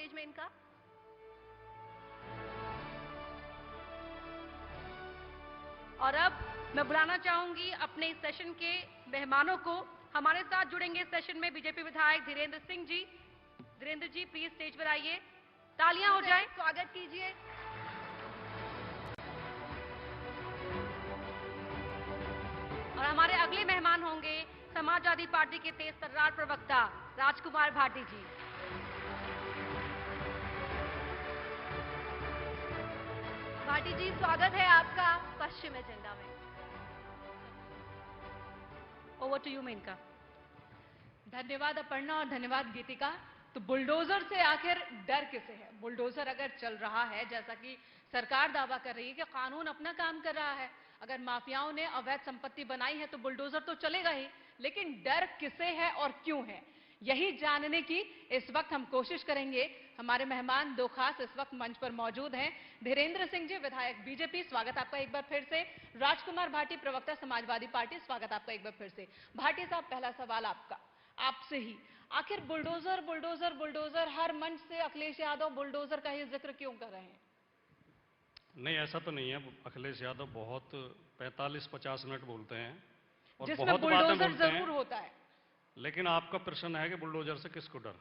Stage में इनका। और अब मैं बुलाना चाहूंगी अपने इस सेशन के मेहमानों को। हमारे साथ जुड़ेंगे इस सेशन में बीजेपी विधायक धीरेन्द्र सिंह जी। धीरेन्द्र जी प्लीज स्टेज पर आइए, तालियां हो जाए, स्वागत कीजिए। और हमारे अगले मेहमान होंगे समाजवादी पार्टी के तेज तर्रार प्रवक्ता राजकुमार भाटी जी। भाटी जी स्वागत है आपका पश्चिम एजेंडा में। Over to you Menka. धन्यवाद अपर्णा और धन्यवाद गीतिका। तो बुलडोजर से आखिर डर किसे है? बुलडोजर अगर चल रहा है, जैसा कि सरकार दावा कर रही है कि कानून अपना काम कर रहा है, अगर माफियाओं ने अवैध संपत्ति बनाई है तो बुलडोजर तो चलेगा ही, लेकिन डर किसे है और क्यों है, यही जानने की इस वक्त हम कोशिश करेंगे। हमारे मेहमान दो खास इस वक्त मंच पर मौजूद हैं। धीरेन्द्र सिंह जी विधायक बीजेपी, स्वागत आपका एक बार फिर से। राजकुमार भाटी प्रवक्ता समाजवादी पार्टी, स्वागत आपका एक बार फिर से। भाटी साहब, पहला सवाल आपसे ही, आखिर बुलडोजर बुलडोजर बुलडोजर, हर मंच से अखिलेश यादव बुलडोजर का ही जिक्र क्यों कर रहे हैं? नहीं, ऐसा तो नहीं है। अखिलेश यादव बहुत 45-50 मिनट बोलते हैं और जिसमें बहुत बातें बुलडोजर बोलते हैं, जरूर होता है। लेकिन आपका प्रश्न है कि बुलडोजर से किसको डर?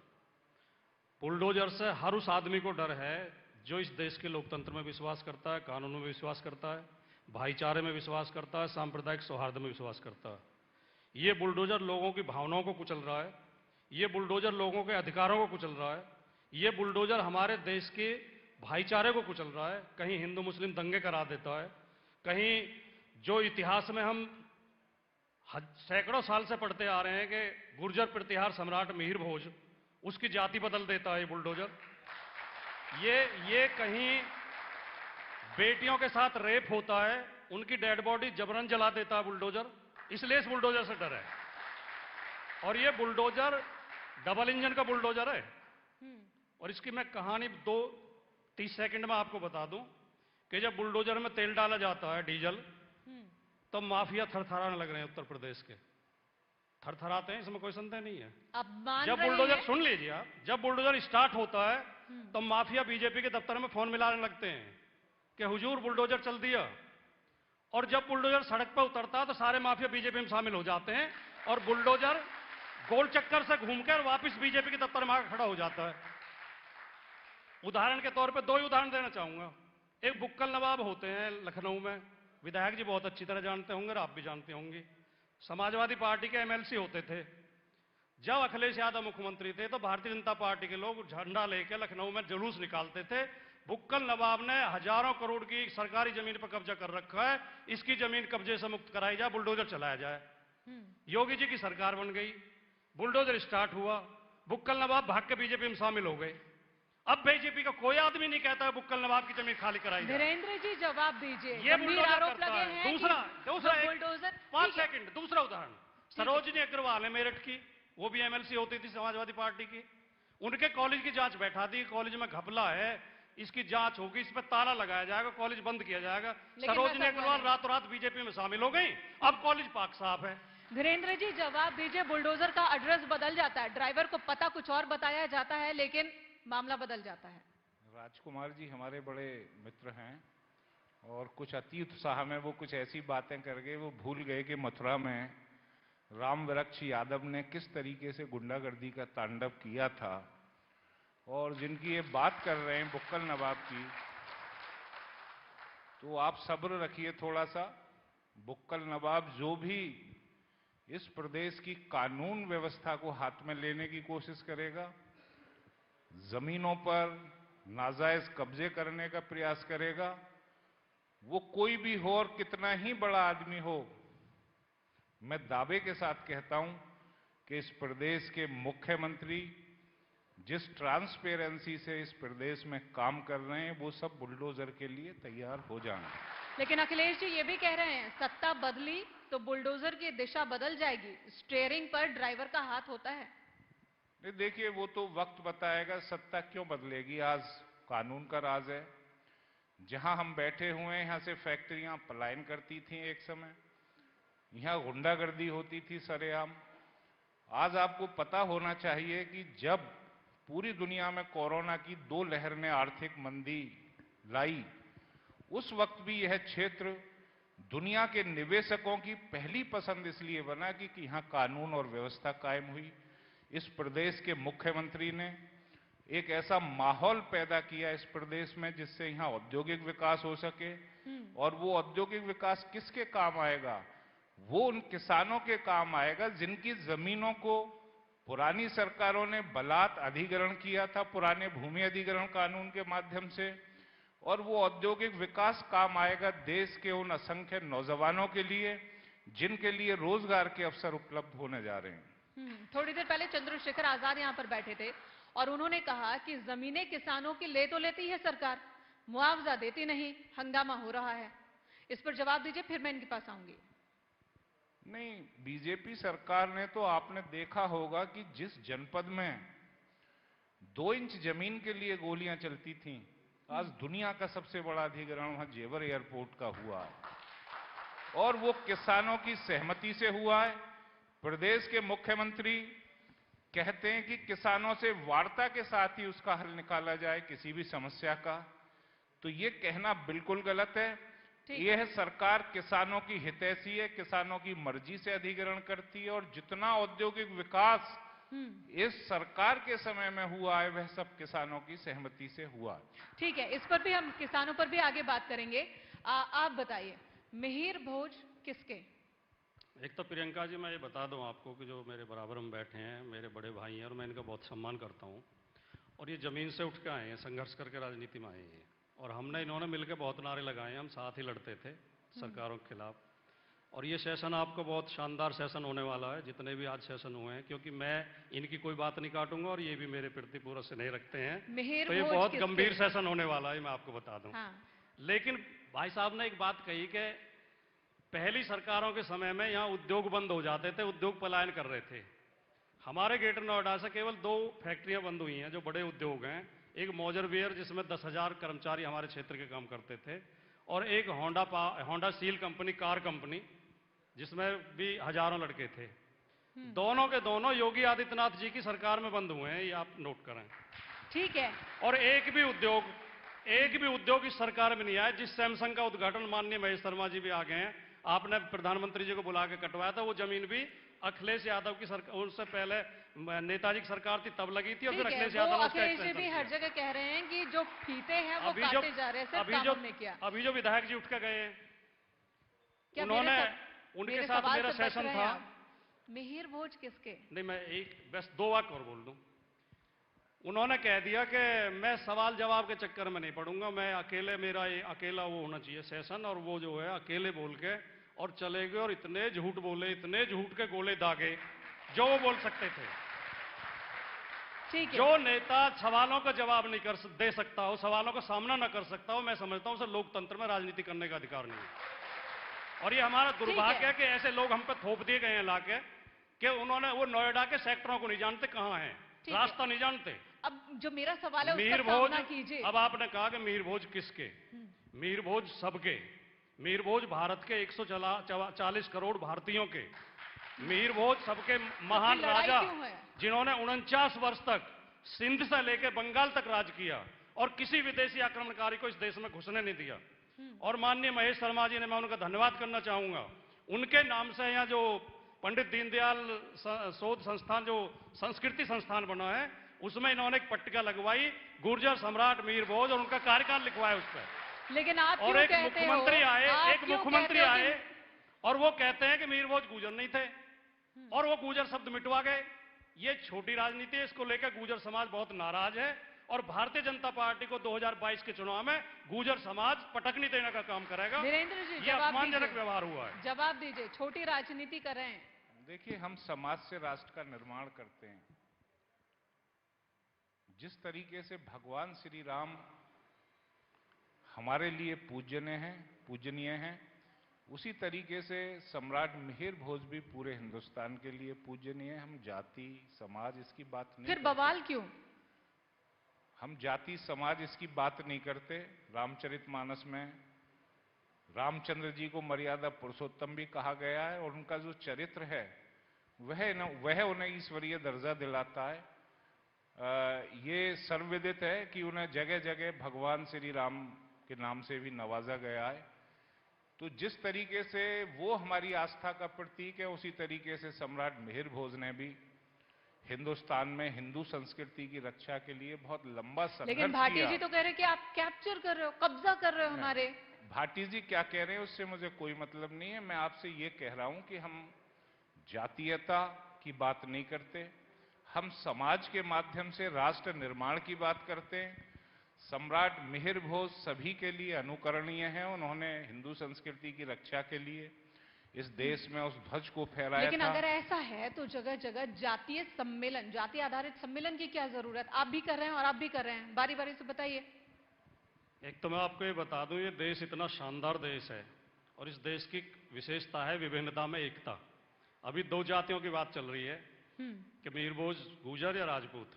बुलडोजर से हर उस आदमी को डर है जो इस देश के लोकतंत्र में विश्वास करता है, कानून में विश्वास करता है, भाईचारे में विश्वास करता है, सांप्रदायिक सौहार्द में विश्वास करता है। ये बुलडोजर लोगों की भावनाओं को कुचल रहा है, ये बुलडोजर लोगों के अधिकारों को कुचल रहा है, ये बुलडोजर हमारे देश के भाईचारे को कुचल रहा है। कहीं हिंदू मुस्लिम दंगे करा देता है, कहीं जो इतिहास में हम सैकड़ों साल से पढ़ते आ रहे हैं कि गुर्जर प्रतिहार सम्राट मिहिर भोज, उसकी जाति बदल देता है ये बुलडोजर। ये कहीं बेटियों के साथ रेप होता है, उनकी डेड बॉडी जबरन जला देता है बुलडोजर, इसलिए इस बुलडोजर से डर है। और ये बुलडोजर डबल इंजन का बुलडोजर है। और इसकी मैं कहानी 2-30 सेकंड में आपको बता दूं कि जब बुलडोजर में तेल डाला जाता है, डीजल, तो माफिया थरथराने लग रहे हैं उत्तर प्रदेश के। थरथराते हैं, इसमें कोई संदेह नहीं है। जब बुलडोजर, सुन लीजिए आप, जब बुलडोजर स्टार्ट होता है तो माफिया बीजेपी के दफ्तर में फोन मिलाने लगते हैं कि हुजूर बुलडोजर चल दिया। और जब बुलडोजर सड़क पर उतरता है तो सारे माफिया बीजेपी में शामिल हो जाते हैं और बुलडोजर गोल चक्कर से घूमकर वापस बीजेपी के दफ्तर में आकर खड़ा हो जाता है। उदाहरण के तौर पे 2 ही उदाहरण देना चाहूंगा। एक बुक्कल नवाब होते हैं लखनऊ में, विधायक जी बहुत अच्छी तरह जानते होंगे और आप भी जानते होंगे। समाजवादी पार्टी के एमएलसी होते थे। जब अखिलेश यादव मुख्यमंत्री थे तो भारतीय जनता पार्टी के लोग झंडा लेकर लखनऊ में जुलूस निकालते थे। बुक्कल नवाब ने हजारों करोड़ की सरकारी जमीन पर कब्जा कर रखा है, इसकी जमीन कब्जे से मुक्त कराई जाए, बुलडोजर चलाया जाए। योगी जी की सरकार बन गई, बुलडोजर स्टार्ट हुआ, बुक्कल नवाब भाग के बीजेपी में शामिल हो गए। अब बीजेपी का कोई आदमी नहीं कहता है बुक्कल नवाब की जमीन खाली कराई जाए। धीरेन्द्र जी जवाब दीजिए, ये बुलडोजर आरोप करता लगे है। हैं दूसरा बुलडोजर। 5 सेकंड, दूसरा उदाहरण सरोजिनी अग्रवाल है मेरठ की, वो भी एमएलसी होती थी समाजवादी पार्टी की। उनके कॉलेज की जांच बैठा दी, कॉलेज में घपला है, इसकी जांच होगी, इस पर ताला लगाया जाएगा, कॉलेज बंद किया जाएगा। सरोजिनी अग्रवाल रातों रात बीजेपी में शामिल हो गई, अब कॉलेज पाक साफ है। धीरेन्द्र जी जवाब दीजिए, बुलडोजर का एड्रेस बदल जाता है, ड्राइवर को पता कुछ और बताया जाता है लेकिन मामला बदल जाता है। राजकुमार जी हमारे बड़े मित्र हैं और कुछ अति उत्साह में वो कुछ ऐसी बातें कर गए, वो भूल गए कि मथुरा में राम वृक्ष यादव ने किस तरीके से गुंडागर्दी का तांडव किया था। और जिनकी ये बात कर रहे हैं बुक्कल नवाब की, तो आप सब्र रखिए थोड़ा सा। बुक्कल नवाब जो भी इस प्रदेश की कानून व्यवस्था को हाथ में लेने की कोशिश करेगा, जमीनों पर नाजायज कब्जे करने का प्रयास करेगा, वो कोई भी हो और कितना ही बड़ा आदमी हो, मैं दावे के साथ कहता हूं कि इस प्रदेश के मुख्यमंत्री जिस ट्रांसपेरेंसी से इस प्रदेश में काम कर रहे हैं, वो सब बुलडोजर के लिए तैयार हो जाएंगे। लेकिन अखिलेश जी ये भी कह रहे हैं सत्ता बदली तो बुलडोजर की दिशा बदल जाएगी, स्टीयरिंग पर ड्राइवर का हाथ होता है। नहीं, देखिए वो तो वक्त बताएगा सत्ता क्यों बदलेगी। आज कानून का राज है। जहां हम बैठे हुए हैं, यहां से फैक्ट्रियां पलायन करती थी एक समय, यहां गुंडागर्दी होती थी सरेआम। आज आपको पता होना चाहिए कि जब पूरी दुनिया में कोरोना की 2 लहर ने आर्थिक मंदी लाई, उस वक्त भी यह क्षेत्र दुनिया के निवेशकों की पहली पसंद इसलिए बना कि यहां कानून और व्यवस्था कायम हुई। इस प्रदेश के मुख्यमंत्री ने एक ऐसा माहौल पैदा किया इस प्रदेश में जिससे यहां औद्योगिक विकास हो सके, और वो औद्योगिक विकास किसके काम आएगा? वो उन किसानों के काम आएगा जिनकी जमीनों को पुरानी सरकारों ने बलात् अधिग्रहण किया था पुराने भूमि अधिग्रहण कानून के माध्यम से, और वो औद्योगिक विकास काम आएगा देश के उन असंख्य नौजवानों के लिए जिनके लिए रोजगार के अवसर उपलब्ध होने जा रहे हैं। थोड़ी देर पहले चंद्रशेखर आजाद यहां पर बैठे थे और उन्होंने कहा कि जमीनें किसानों की ले तो लेती है सरकार, मुआवजा देती नहीं, हंगामा हो रहा है। इस पर जवाब दीजिए, फिर मैं इनके पास आऊंगी। नहीं, बीजेपी सरकार ने तो आपने देखा होगा कि जिस जनपद में 2 इंच जमीन के लिए गोलियां चलती थीं, आज दुनिया का सबसे बड़ा अधिग्रहण वहां जेवर एयरपोर्ट का हुआ है और वो किसानों की सहमति से हुआ है। प्रदेश के मुख्यमंत्री कहते हैं कि किसानों से वार्ता के साथ ही उसका हल निकाला जाए किसी भी समस्या का, तो ये कहना बिल्कुल गलत है। यह सरकार किसानों की हितैषी है, किसानों की मर्जी से अधिग्रहण करती है और जितना औद्योगिक विकास इस सरकार के समय में हुआ है वह सब किसानों की सहमति से हुआ। ठीक है, इस पर भी हम किसानों पर भी आगे बात करेंगे। आप बताइए, मिहिर भोज किसके? एक तो प्रियंका जी, मैं ये बता दूं आपको कि जो मेरे बराबर में बैठे हैं मेरे बड़े भाई हैं और मैं इनका बहुत सम्मान करता हूं, और ये जमीन से उठ के आए हैं, संघर्ष करके राजनीति में आए हैं, और हमने इन्होंने मिलकर बहुत नारे लगाए हैं। हम साथ ही लड़ते थे सरकारों के खिलाफ, और ये सेशन आपको बहुत शानदार सेशन होने वाला है, जितने भी आज सेशन हुए हैं, क्योंकि मैं इनकी कोई बात नहीं काटूंगा और ये भी मेरे प्रति पूरा स्नेह रखते हैं, तो ये बहुत गंभीर सेशन होने वाला है, मैं आपको बता दूं। लेकिन भाई साहब ने एक बात कही कि पहली सरकारों के समय में यहाँ उद्योग बंद हो जाते थे, उद्योग पलायन कर रहे थे। हमारे ग्रेटर नोएडा से केवल 2 फैक्ट्रियां बंद हुई हैं जो बड़े उद्योग हैं, एक मोजरवेयर जिसमें 10,000 कर्मचारी हमारे क्षेत्र के काम करते थे, और एक Honda seal company, car company, जिसमें भी हजारों लड़के थे। दोनों के दोनों योगी आदित्यनाथ जी की सरकार में बंद हुए हैं, ये आप नोट करें। ठीक है। और एक भी उद्योग इस सरकार में नहीं आया। जिस सैमसंग का उद्घाटन माननीय महेश शर्मा जी भी आ गए हैं, आपने प्रधानमंत्री जी को बुला के कटवाया था, वो जमीन भी अखिलेश यादव की सरकार, उससे पहले नेताजी की सरकार थी तब लगी थी, और फिर अखिलेश यादव अखिलेश भी हर जगह कह रहे हैं कि जो फीते हैं वो काटे जा रहे हैं, सिर्फ कानून ने किया। अभी जो विधायक जी उठ के गए हैं, उन्होंने उनके साथ मेरा सेशन था। मिहिर भोज किसके? नहीं, मैं एक बस 2 वाक्य और बोल दूं। उन्होंने कह दिया कि मैं सवाल जवाब के चक्कर में नहीं पड़ूंगा, मैं अकेले, मेरा ये अकेला वो होना चाहिए सेशन, और वो जो है अकेले बोल के और चले गए, और इतने झूठ बोले, इतने झूठ के गोले दागे जो वो बोल सकते थे। ठीक है। जो नेता सवालों का जवाब नहीं दे सकता हो, सवालों का सामना ना कर सकता हो, मैं समझता हूं उसे लोकतंत्र में राजनीति करने का अधिकार नहीं है। और ये हमारा दुर्भाग्य है कि ऐसे लोग हम पे थोप दिए गए हैं लाके, कि उन्होंने वो नोएडा के सेक्टरों को नहीं जानते कहां है, रास्ता नहीं जानते। अब जो मेरा सवाल है मिहिर भोज, अब आपने कहा कि मिहिर भोज किसके? मिहिर भोज सबके। मिहिर भोज भारत के 140 करोड़ भारतीयों के। मिहिर भोज सबके महान राजा, जिन्होंने 49 वर्ष तक सिंध से लेकर बंगाल तक राज किया और किसी विदेशी आक्रमणकारी को इस देश में घुसने नहीं दिया। और माननीय महेश शर्मा जी ने, मैं उनका धन्यवाद करना चाहूंगा, उनके नाम से यहाँ जो पंडित दीनदयाल शोध संस्थान, जो संस्कृति संस्थान बना है, उसमें इन्होंने एक पट्टिका लगवाई, गुर्जर सम्राट मिहिर भोज, और उनका कार्यकाल लिखवाया उस पर। लेकिन आप और एक मुख्यमंत्री आए और वो कहते हैं कि मिहिर भोज गुर्जर नहीं थे, और वो गुर्जर शब्द मिटवा गए। ये छोटी राजनीति है, इसको लेकर गुर्जर समाज बहुत नाराज है, और भारतीय जनता पार्टी को 2022 के चुनाव में गुर्जर समाज पटकनी देने का काम करेगा। वीरेंद्र जी, ये अपमानजनक व्यवहार हुआ है। जवाब दीजिए, छोटी राजनीति कर रहे हैं। देखिए, हम समाज से राष्ट्र का निर्माण करते हैं। जिस तरीके से भगवान श्री राम हमारे लिए पूजनीय हैं, उसी तरीके से सम्राट मिहिर भोज भी पूरे हिंदुस्तान के लिए पूजनीय है। हम जाति समाज इसकी बात नहीं, फिर बवाल क्यों? हम जाति समाज इसकी बात नहीं करते। रामचरितमानस में रामचंद्र जी को मर्यादा पुरुषोत्तम भी कहा गया है, और उनका जो चरित्र है वह उन्हें ईश्वरीय दर्जा दिलाता है। ये सर्वविदित है कि उन्हें जगह जगह भगवान श्री राम के नाम से भी नवाजा गया है। तो जिस तरीके से वो हमारी आस्था का प्रतीक है, उसी तरीके से सम्राट मिहिर भोज ने भी हिंदुस्तान में हिंदू संस्कृति की रक्षा के लिए बहुत लंबा संघर्ष किया। लेकिन भाटी जी तो कह रहे हैं कि आप कैप्चर कर रहे हो, कब्जा कर रहे हो हमारे। भाटी जी क्या कह रहे हैं उससे मुझे कोई मतलब नहीं है। मैं आपसे ये कह रहा हूं कि हम जातीयता की बात नहीं करते, हम समाज के माध्यम से राष्ट्र निर्माण की बात करते हैं। सम्राट मिहिर भोज सभी के लिए अनुकरणीय हैं। उन्होंने हिंदू संस्कृति की रक्षा के लिए इस देश में उस ध्वज को फहराया लेकिन था। अगर ऐसा है तो जगह जगह जातीय सम्मेलन, जाति आधारित सम्मेलन की क्या जरूरत? आप भी कर रहे हैं और आप भी कर रहे हैं, बारी बारी से बताइए। एक तो मैं आपको ये बता दूं, ये देश इतना शानदार देश है और इस देश की विशेषता है विभिन्नता में एकता। अभी दो जातियों की बात चल रही है कि मिहिर भोज गुर्जर या राजपूत।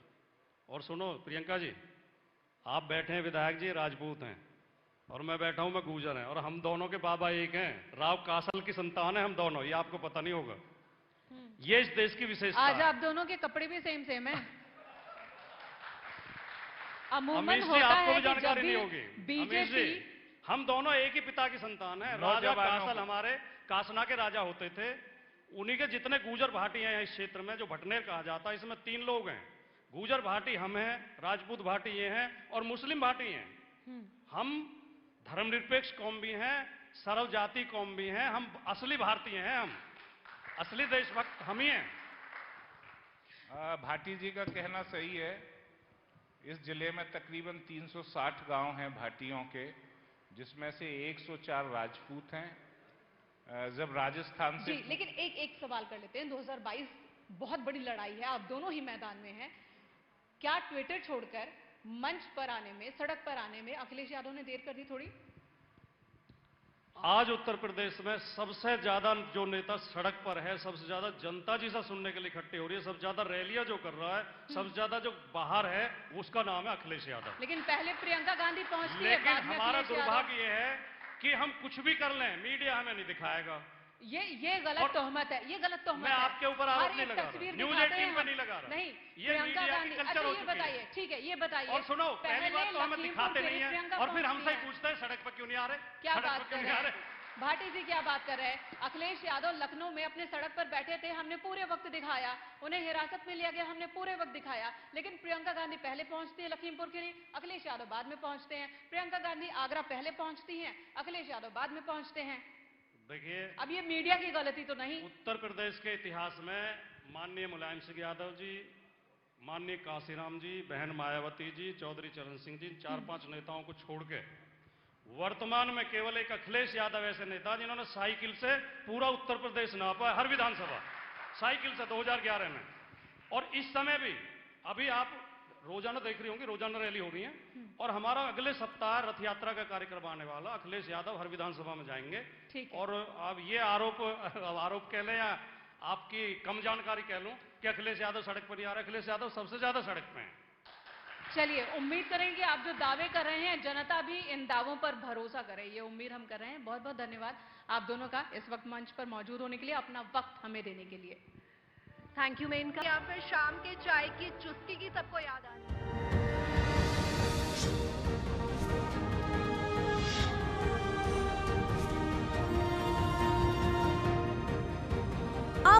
और सुनो प्रियंका जी, आप बैठे हैं विधायक जी राजपूत हैं और मैं बैठा हूं मैं गुर्जर हैं, और हम दोनों के बाबा एक हैं। राव कासल की संतान है हम दोनों, ये आपको पता नहीं होगा। ये इस देश की विशेषता आज है। आप दोनों के कपड़े भी सेम सेम है। अमूमन अमीश जी होता आपको है भी कि जानकारी जब नहीं होगी। बीजेपी, अमीश जी, हम दोनों एक ही पिता की संतान हैं। राजा कासल हमारे कासना के राजा होते थे। उन्हीं के जितने गुर्जर भाटी हैं इस क्षेत्र में, जो भटनेर कहा जाता है, इसमें 3 लोग हैं। गुर्जर भाटी हम हैं, राजपूत भाटी ये हैं और मुस्लिम भाटी हैं। हम धर्मनिरपेक्ष कौम भी हैं, सर्व जाति कौम भी हैं। हम असली भारतीय हैं, हम असली देशभक्त हम ही हैं। भाटी जी का कहना सही है। इस जिले में तकरीबन 360 गांव हैं भाटियों के, जिसमें से 104 राजपूत हैं। जब राजस्थान से जी, लेकिन एक सवाल कर लेते हैं। 2022 बहुत बड़ी लड़ाई है, आप दोनों ही मैदान में हैं। क्या ट्विटर छोड़कर मंच पर आने में, सड़क पर आने में अखिलेश यादव ने देर कर दी थोड़ी? आज उत्तर प्रदेश में सबसे ज्यादा जो नेता सड़क पर है, सबसे ज्यादा जनता जी से सुनने के लिए इकट्ठी हो रही है, सबसे ज्यादा रैलियां जो कर रहा है, सबसे ज्यादा जो बाहर है, उसका नाम है अखिलेश यादव। लेकिन पहले प्रियंका गांधी पहुंचती है, लेकिन बाद में हमारा अखिलेश यादव। दुर्भाग्य यह है कि हम कुछ भी कर लें, मीडिया हमें नहीं दिखाएगा। ये गलत तोहमत है, ये गलत तोहमत मैं है। आपके ऊपर आरोप हर नहीं एक लगा रहा, तस्वीर न्यूज़ दिखाते 18 हैं पे हम। नहीं लगा रहा। नहीं, ये प्रियंका मीडिया की गांधी, कल्चर अच्छा हो ये चुकी है। बताइए, ठीक है ये बताइए। और सुनो, पहली बात तो हमें लखीमपुर दिखाते के नहीं लिए है प्रियंका और फिर हमसे पहुंचती ही पूछते हैं सड़क पर क्यों नहीं आ रहे, क्या सड़क बात पर क्यों कर नहीं आ रहे रहे। हैं भाटी जी, क्या बात कर रहे हैं? अखिलेश यादव लखनऊ में अपने सड़क पर बैठे थे, हमने पूरे वक्त दिखाया। उन्हें हिरासत में लिया गया, हमने पूरे वक्त दिखाया। लेकिन प्रियंका गांधी पहले पहुंचती है लखीमपुर के लिए, अखिलेश यादव बाद में पहुंचते हैं। प्रियंका गांधी आगरा पहले पहुंचती हैं, अखिलेश यादव बाद में पहुंचते हैं। देखिए, अब ये मीडिया की गलती तो नहीं? उत्तर प्रदेश के इतिहास में माननीय मुलायम सिंह यादव जी, माननीय कांशीराम जी, बहन मायावती जी, चौधरी चरण सिंह जी, 4-5 नेताओं को छोड़ के वर्तमान में केवल एक अखिलेश यादव ऐसे नेता जिन्होंने साइकिल से पूरा उत्तर प्रदेश नापा है, हर विधानसभा साइकिल से 2011 में। और इस समय भी अभी आप रोजाना देख रही होंगी, रोजाना रैली हो रही है। और हमारा अगले सप्ताह रथ यात्रा का कार्यक्रम आने वाला, अखिलेश यादव हर विधानसभा में जाएंगे। और अब ये आरोप कह लें या आपकी कम जानकारी कह लूं कि अखिलेश यादव सड़क पर नहीं आ रहा, अखिलेश यादव सबसे ज्यादा सड़क पे हैं। चलिए, उम्मीद करेंगे आप जो दावे कर रहे हैं जनता भी इन दावों पर भरोसा करे, ये उम्मीद हम कर रहे हैं। बहुत बहुत धन्यवाद आप दोनों का इस वक्त मंच पर मौजूद होने के लिए, अपना वक्त हमें देने के लिए। Thank you Menka. या फिर शाम के चाय की चुस्की की सबको याद आ रही है।